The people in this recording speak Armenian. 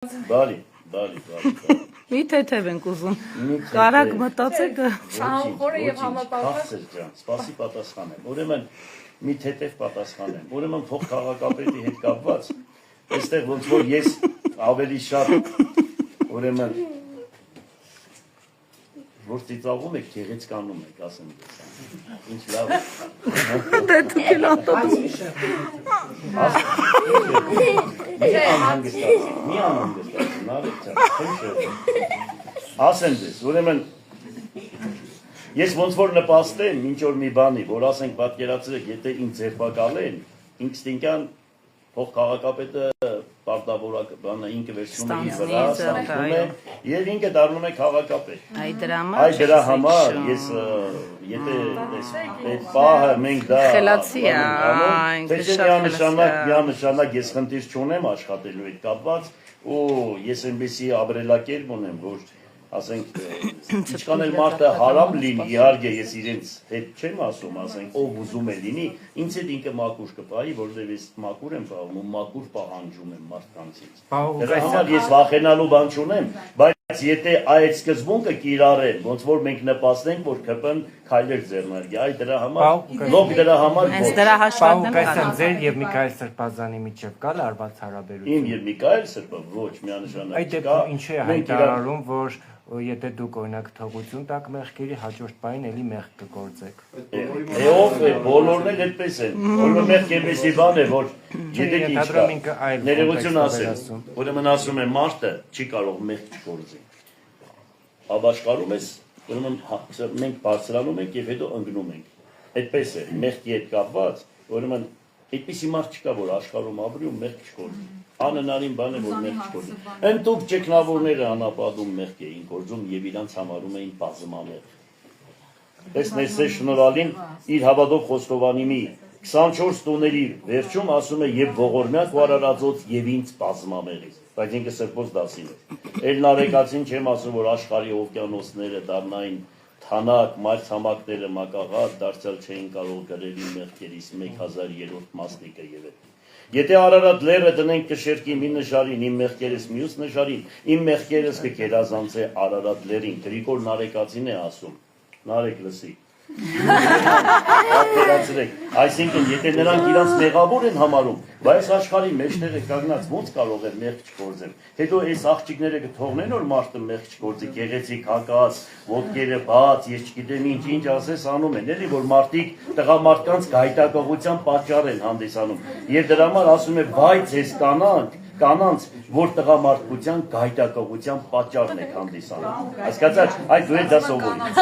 Բարի։ Մի թեթև ենք ուզում։ Կարակ մտածեք։ Խորը եւ համապատասխան։ Սպասի պատասխանեմ։ Ուրեմն մի թեթև պատասխանեմ։ Ուրեմն փոխ քաղաքապետի հետ կապված, այստեղ ոնց որ ես ավելի շատ ուրեմն որ ծիծաղում եք, գեղեցկանում եք, ասեմ դες։ Ինչ լավ է։ Դե դուք էլ ատոդում։ Մի անհանգստացի, ասեմ դες, ուրեմն ես ոնց որ նպաստեմ ինչ որ մի բանի, որ ասենք պատկերացրեք, եթե ինձ ձերբակալեն, ինստինկտյան փոխ քաղաքապետը պարտավորակ բանը ինքը վերցնում է իր վրա, ստանում է եւ ինքը դառնում է քաղաքապետ։ Այ դրա համար ես եթե այդ պահը մենք դա խելացի է, թե միանշանակ ես խնդիր չունեմ աշխատելու հետ կապված ու ես այնպեսի ապրելակերպ ունեմ, որ ասենք ինչքան էլ մարդը հարամ լինի, իհարկե ես իրենց հետ չեմ ասում, ասենք ով ուզում է լինի, ինձ հետ ինքը մաքուր կպահի, որովհետև ես մաքուր եմ պահում ու մաքուր պահանջում եմ մարդկանցից։ Դրա համար ես վախենալու բան չունեմ, բայց եթե այդ սկզբունքը կիրառեն, ոնց որ մենք նպաստենք, որ ԿՊ-ն քայլեր ձեռնարկի, այ դրա համար լոկ դրա համար հենց դրա հաշվարկն եմ կարծում ձեր եւ Միքայել Սրբազանի միջեւ կա լարված հարաբերություն։ Իմ եւ Միքայել Սրբազան ոչ միանշանակ այդ դեպքում ինչու է հայտարարում, որ եթե դուք օրինակ թողություն տաք մեղքերի հաջորդ պահին էլի մեղք կգործեք։ Ով է, բոլորն էլ այդպես են։ Որը մեղք էպեսի բան է, որ եթե ինչ կա, ներողություն ասեմ, ուրեմն ասում եմ մարդը չի կարող մեղք չգործի։ Աբաշխարում ես, ուրեմն մենք բարձրանում ենք եւ հետո ընկնում ենք։ Այդպես է, մեղքի հետ կապված, ուրեմն այդպիսի մարդ չկա, որ աշխարհում ապրի ու մեղք չգործի։ Անհնարին բան է, որ մեղք չգործի։ Ընդդուք ճգնավորները անապատում մեղք էին գործում եւ իրանց համարում էին բազմամեղ։ Տեսնես շնորհալին իր հավատով Խոստովանի մի 24 տոների վերջում ասում է եւ ողորմյակ ու արարածոց եւ ինձ բազմամեղից, բայց ինքը սրբոց դասին է։ Էլ նարեկացին չեմ ասում, որ աշխարհի օվկիանոսները դառնային թանակ, մայրցամաքները մակաղատ, դարձյալ չէին կարող գրել իմ մեղքերից 1000-րդ մասնիկը եւ այդ։ Եթե Արարատ լեռը դնենք կշերկի մի նշարին, իմ մեղքերս մյուս նշարին, իմ մեղքերս կգերազանցե Արարատ լեռին, Գրիգոր Նարեկացին է ասում, Նարեկ լսի։ Այսինքն, եթե նրանք իրանց մեղավոր են համարում, բայց աշխարհի մեջտեղը կանգնած ոնց կարող է մեղք չգործել։ Հետո այս աղջիկները կթողնեն որ մարդը մեղք չգործի, գեղեցիկ հակած, ոտքերը բաց, ես չգիտեմ ինչ ասես անում են, էլի որ մարդիկ տղամարդկանց գայթակղության պատճառ են հանդիսանում։ Եվ դրա համար ասում է, բայց ես կանանց, որ տղամարդկության գայթակղության պատճառն եք հանդիսանում։ Հասկացա՞ք, այդ դու եք դա սովորի։